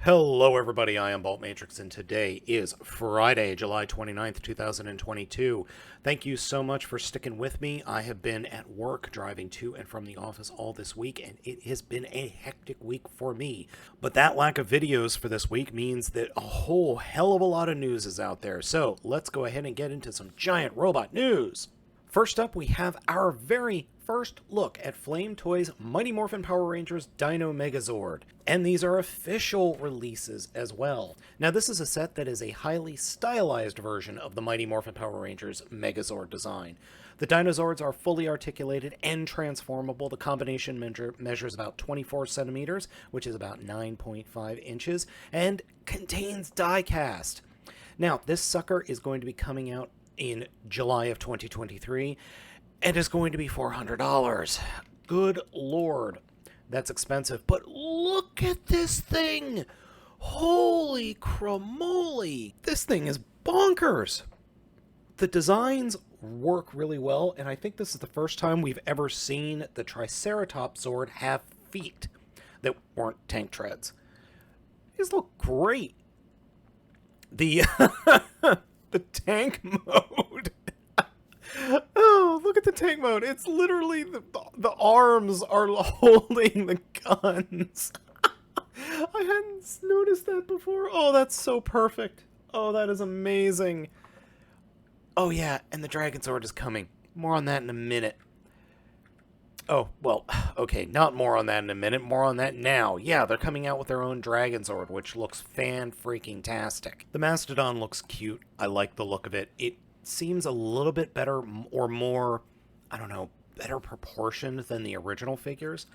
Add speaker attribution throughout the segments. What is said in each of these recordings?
Speaker 1: Hello everybody, I am Baltmatrix, and today is Friday, July 29th, 2022. Thank you so much for sticking with me. I have been at work driving to and from the office all this week, and it has been a hectic week for me. But that lack of videos for this week means that a whole hell of a lot of news is out there. So let's go ahead and get into some giant robot news. First up, we have our very first look at Flame Toys Mighty Morphin Power Rangers Dino Megazord. And these are official releases as well. Now, this is a set that is a highly stylized version of the Mighty Morphin Power Rangers Megazord design. The Dinozords are fully articulated and transformable. The combination measures about 24 centimeters, which is about 9.5 inches, and contains die-cast. Now, this sucker is going to be coming out in July of 2023, and is going to be $400. Good lord, that's expensive. But look at this thing! Holy cramoly! This thing is bonkers! The designs work really well, and I think this is the first time we've ever seen the Triceratops Zord have feet that weren't tank treads. These look great. The the tank mode. Oh, look at the tank mode. It's literally the arms are holding the guns. I hadn't noticed that before. Oh, that's so perfect. Oh, that is amazing. Oh, yeah, and the Dragon Zord is coming. More on that in a minute. Oh, well, okay, not more on that in a minute, more on that now. Yeah, they're coming out with their own Dragon Zord, which looks fan-freaking-tastic. The Mastodon looks cute. I like the look of it. It seems a little bit better or more, I don't know, better proportioned than the original figures.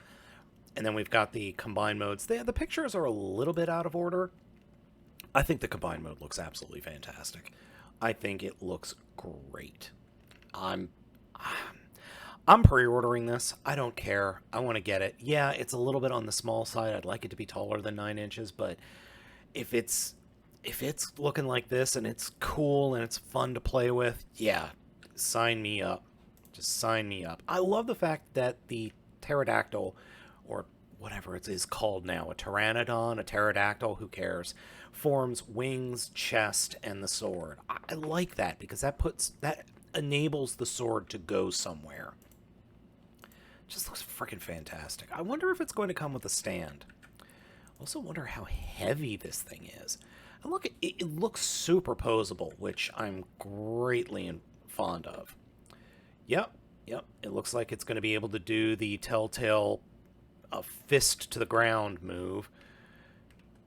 Speaker 1: And then we've got the combined modes. The pictures are a little bit out of order. I think the combined mode looks absolutely fantastic. I think it looks great. I'm pre-ordering this. I don't care. I want to get it. Yeah, it's a little bit on the small side. I'd like it to be taller than 9 inches, but if it's looking like this and it's cool and it's fun to play with, yeah, sign me up. Just sign me up. I love the fact that the pterodactyl, or whatever it is called now, a pteranodon, a pterodactyl, who cares, forms wings, chest, and the sword. I like that because that enables the sword to go somewhere. Just looks freaking fantastic. I wonder if it's going to come with a stand. Also wonder how heavy this thing is. And look, it looks superposable, which I'm greatly fond of. Yep. It looks like it's going to be able to do the telltale fist to the ground move.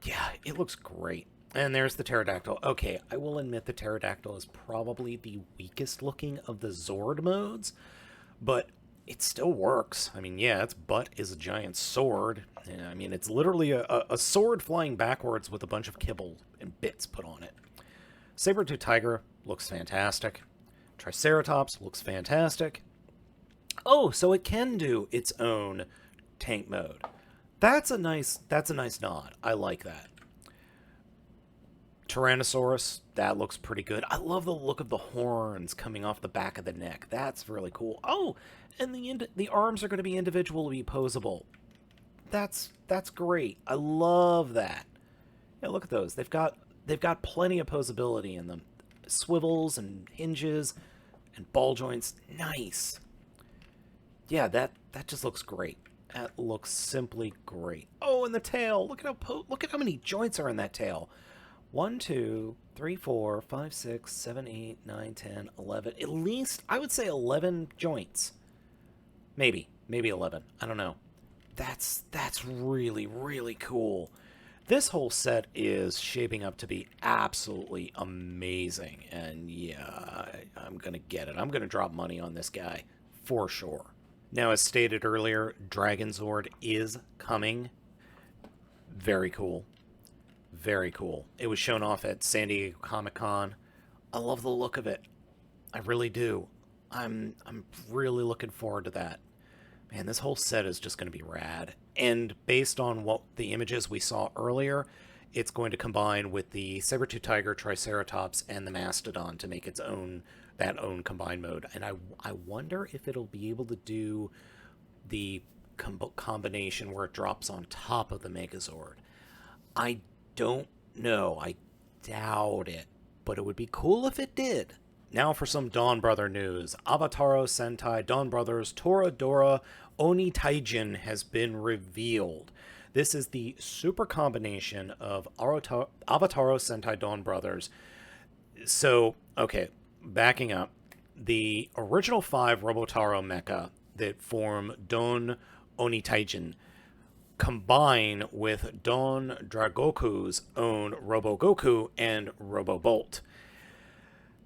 Speaker 1: Yeah, it looks great. And there's the pterodactyl. Okay, I will admit the pterodactyl is probably the weakest looking of the Zord modes, but it still works. I mean, yeah, its butt is a giant sword. I mean, it's literally a sword flying backwards with a bunch of kibble and bits put on it. Saber-tooth tiger looks fantastic. Triceratops looks fantastic. Oh, so it can do its own tank mode. That's a nice nod. I like that. Tyrannosaurus, that looks pretty good. I love the look of the horns coming off the back of the neck. That's really cool. Oh, and the arms are going to be individually posable. That's great. I love that. Yeah, look at those. They've got plenty of posability in them. Swivels and hinges and ball joints. Nice. Yeah, that just looks great. That looks simply great. Oh, and the tail. Look at how many joints are in that tail. 1, 2, 3, 4, 5, 6, 7, 8, 9, 10, 11. At least, I would say 11 joints. Maybe 11. I don't know. That's really, really cool. This whole set is shaping up to be absolutely amazing. And yeah, I'm going to get it. I'm going to drop money on this guy for sure. Now, as stated earlier, Dragon Zord is coming. Very cool. Very cool. It was shown off at San Diego Comic-Con. I love the look of it. I really do. I'm really looking forward to that. Man, this whole set is just going to be rad. And based on what the images we saw earlier, it's going to combine with the Saber-tooth tiger, Triceratops, and the Mastodon to make its own combined mode. And I wonder if it'll be able to do the combination where it drops on top of the Megazord. I don't know. I doubt it. But it would be cool if it did. Now for some Dawn Brother news. Avataro Sentai Dawn Brothers Toradora Oni Taijin has been revealed. This is the super combination of Avataro Sentai Dawn Brothers. So, okay, backing up. The original 5 Robotaro mecha that form Don Oni Taijin combine with Don Dragoku's own Robogoku and Robobolt.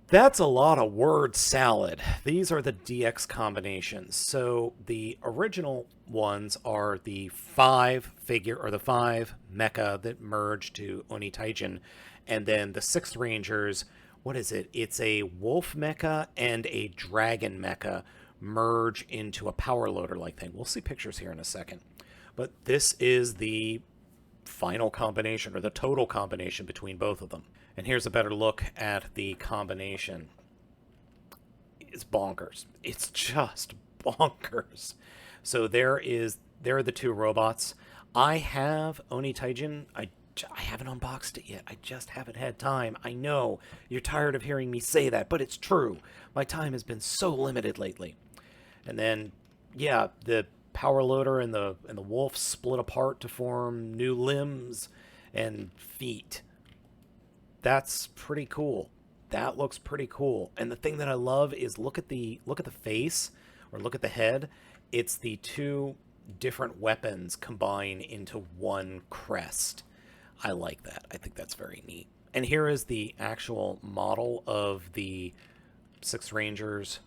Speaker 1: That's a lot of word salad. These are the DX combinations. So the original ones are the 5 mecha that merge to Oni Taijin, and then the 6th Rangers. What is it? It's a wolf mecha and a dragon mecha merge into a power loader like thing. We'll see pictures here in a second. But this is the final combination, or the total combination between both of them. And here's a better look at the combination. It's bonkers. It's just bonkers. So there are the 2 robots. I have Oni Taijin. I haven't unboxed it yet. I just haven't had time. I know you're tired of hearing me say that, but it's true. My time has been so limited lately. And then, yeah, the power loader and the wolf split apart to form new limbs and feet. That's pretty cool. That looks pretty cool. And the thing that I love is look at the face, or look at the head. It's the 2 different weapons combine into one crest. I like that. I think that's very neat. And here is the actual model of the 6 Rangers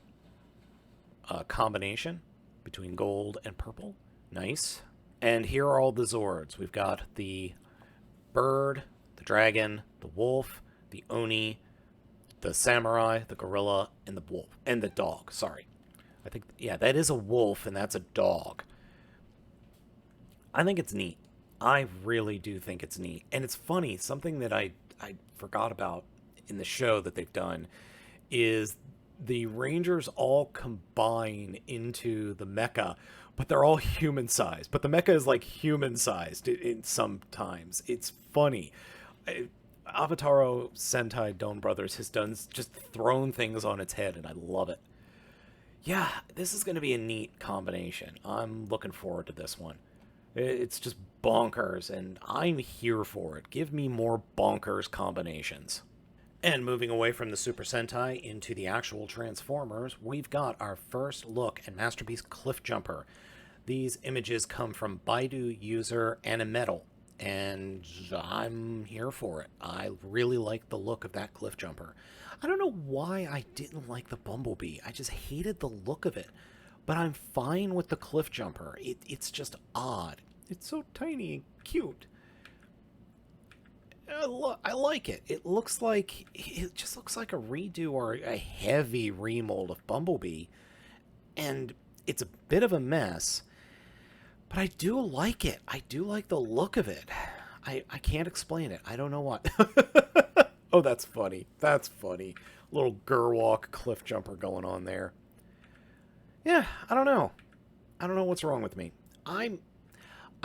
Speaker 1: combination between gold and purple. Nice. And here are all the Zords. We've got the bird, the dragon, the wolf, the Oni, the samurai, the gorilla, and the wolf. And the dog, sorry. I think, yeah, that is a wolf and that's a dog. I think it's neat. I really do think it's neat. And it's funny, something that I forgot about in the show that they've done is the Rangers all combine into the mecha, but they're all human-sized. But the mecha is like human-sized in sometimes. It's funny. Avataro Sentai Dawn Brothers has just thrown things on its head, and I love it. Yeah, this is going to be a neat combination. I'm looking forward to this one. It's just bonkers, and I'm here for it. Give me more bonkers combinations. And moving away from the Super Sentai into the actual Transformers, we've got our first look at Masterpiece Cliffjumper. These images come from Baidu user Animetal, and I'm here for it. I really like the look of that Cliffjumper. I don't know why I didn't like the Bumblebee. I just hated the look of it. But I'm fine with the Cliffjumper. It's just odd. It's so tiny and cute. I like it. It just looks like a redo or a heavy remold of Bumblebee. And it's a bit of a mess. But I do like it. I do like the look of it. I can't explain it. I don't know what. Oh, that's funny. That's funny. Little Gerwalk Cliffjumper going on there. Yeah, I don't know. I don't know what's wrong with me. I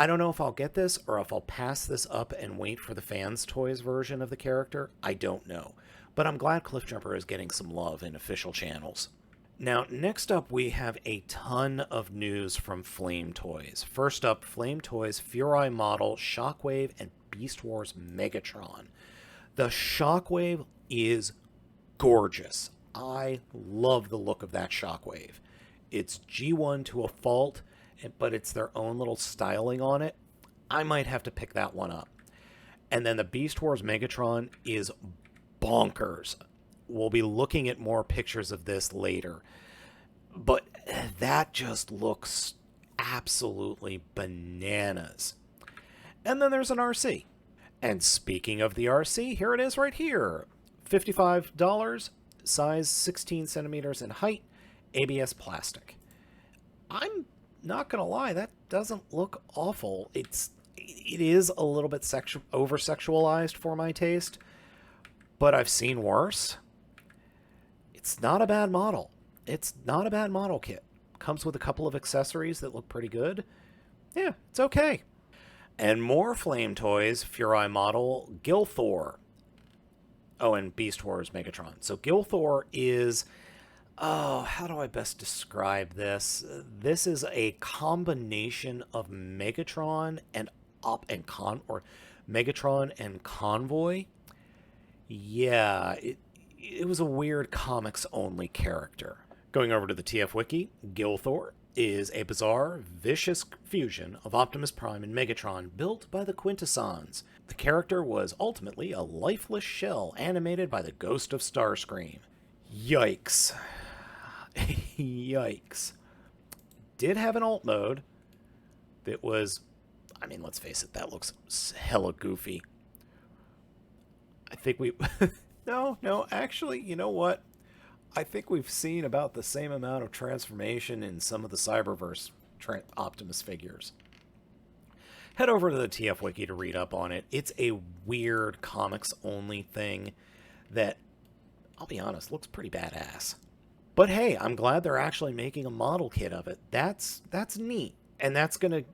Speaker 1: don't know if I'll get this or if I'll pass this up and wait for the Fans Toys version of the character. I don't know. But I'm glad Cliffjumper is getting some love in official channels. Now, next up, we have a ton of news from Flame Toys. First up, Flame Toys Fury model Shockwave and Beast Wars Megatron. The Shockwave is gorgeous. I love the look of that Shockwave. It's G1 to a fault, but it's their own little styling on it. I might have to pick that one up. And then the Beast Wars Megatron is bonkers. We'll be looking at more pictures of this later. But that just looks absolutely bananas. And then there's an RC. And speaking of the RC, here it is right here. $55, size 16 centimeters in height, ABS plastic. I'm not gonna lie, that doesn't look awful. It is a little bit over-sexualized for my taste, but I've seen worse. It's not a bad model. It's not a bad model kit. Comes with a couple of accessories that look pretty good. Yeah, it's okay. And more Flame Toys, Furai model, Gilthor. Oh, and Beast Wars Megatron. So Gilthor is... Oh, how do I best describe this? This is a combination of Megatron and Megatron and Convoy. Yeah, it was a weird comics only character. Going over to the TF Wiki, Gilthor is a bizarre, vicious fusion of Optimus Prime and Megatron built by the Quintessons. The character was ultimately a lifeless shell animated by the ghost of Starscream. Yikes. Yikes. Did have an alt mode that was, I mean, let's face it, that looks hella goofy. I think we... No, actually, you know what? I think we've seen about the same amount of transformation in some of the Cyberverse Optimus figures. Head over to the TF Wiki to read up on it. It's a weird comics-only thing that, I'll be honest, looks pretty badass. But hey, I'm glad they're actually making a model kit of it. That's neat. And that's going to,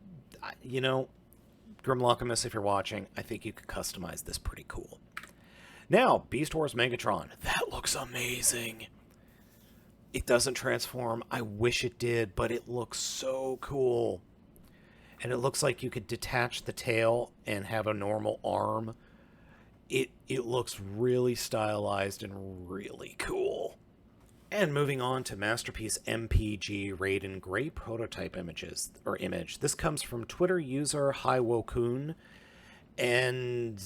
Speaker 1: you know, Grimlockamus, if you're watching, I think you could customize this pretty cool. Now, Beast Wars Megatron. That looks amazing. It doesn't transform. I wish it did, but it looks so cool. And it looks like you could detach the tail and have a normal arm. It looks really stylized and really cool. And moving on to Masterpiece MPG Raiden Gray prototype image. This comes from Twitter user HiWokun. And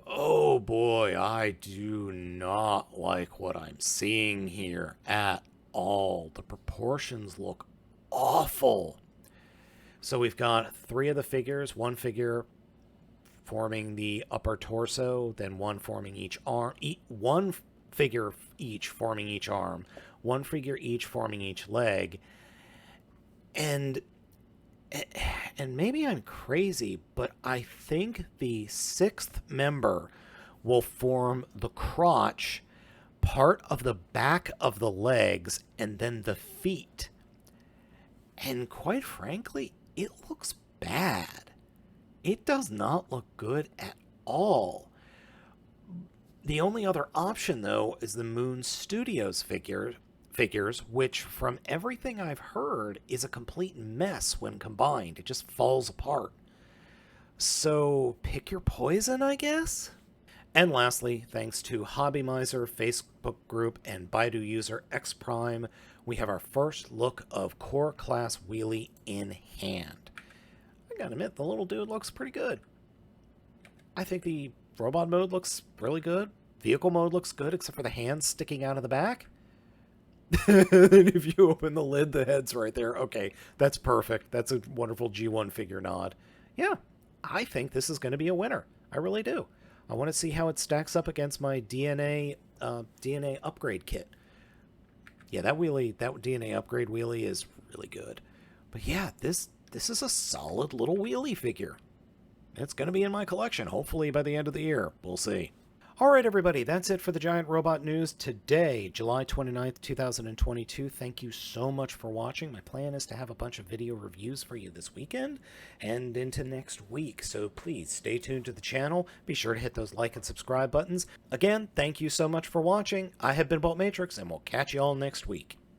Speaker 1: oh boy, I do not like what I'm seeing here at all. The proportions look awful. So we've got 3 of the figures, one figure forming the upper torso, then one forming each arm, one figure each forming each arm, one figure each forming each leg. And maybe I'm crazy, but I think the 6th member will form the crotch, part of the back of the legs, and then the feet. And quite frankly, it looks bad. It does not look good at all. The only other option, though, is the Moon Studios figures, which, from everything I've heard, is a complete mess when combined. It just falls apart. So, pick your poison, I guess? And lastly, thanks to Hobby Miser Facebook group and Baidu user X Prime, we have our first look of Core Class Wheelie in hand. I gotta admit, the little dude looks pretty good. I think the robot mode looks really good. Vehicle mode looks good, except for the hands sticking out of the back. And if you open the lid, the head's right there. Okay, that's perfect. That's a wonderful G1 figure nod. Yeah, I think this is going to be a winner. I really do. I want to see how it stacks up against my DNA upgrade kit. Yeah, that DNA upgrade wheelie is really good. But yeah, this is a solid little wheelie figure. It's going to be in my collection, hopefully by the end of the year. We'll see. Alright everybody, that's it for the Giant Robot News today, July 29th, 2022. Thank you so much for watching. My plan is to have a bunch of video reviews for you this weekend and into next week, so please stay tuned to the channel. Be sure to hit those like and subscribe buttons. Again, thank you so much for watching. I have been Baltmatrix, and we'll catch you all next week.